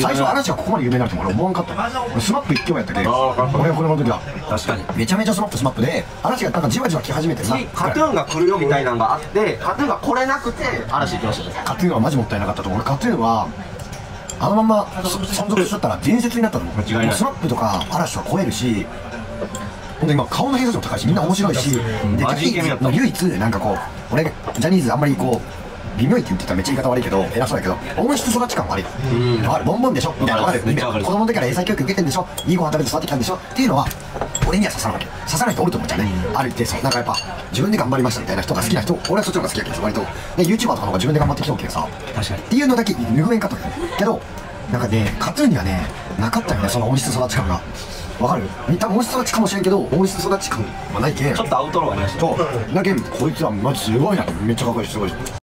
最初嵐がここまで有名になると俺思わんかった。スマップ一強やったけど、俺はこれの時は確かにめちゃめちゃスマップで、嵐がなんかじわじわ来始めてさ、カトゥーンが来るよみたいなのがあって、カトゥーンが来れなくて嵐行きましたね。カトゥーンはマジもったいなかったと思う。俺カトゥーンはあのまま存続しちゃったら伝説になったと思う。間違いない。スマップとか嵐は超えるし、本当に今顔の偏差値も高いし、みんな面白いし、で唯一なんかこう俺ジャニーズあんまりこう微妙いって言ってたらめっちゃ言い方悪いけど、偉そうだけど音質育ち感悪い。ボンボンでしょみたいなのがある。子供の時から英才教育受けてんでしょ、いいご飯食べて育ってきたんでしょっていうのは俺には刺さらないわけ。刺さない人おると思っちゃうね。ある一定数なんかやっぱ自分で頑張りましたみたいな人が好きな人、俺はそっちの方が好きやけど割とで YouTuber とかの方が自分で頑張ってきたわけどさ、確かにっていうのだけ拭えんかったけど、なんかねカトゥーンにはねなかったよね、その音質育ち感が。わかる？多分音質育ちかもしれんけど音質育ち感はないけん、ちょっとアウトローがありました。だけんこいつはマジすごいな、めっちゃかっこいいしすごいし。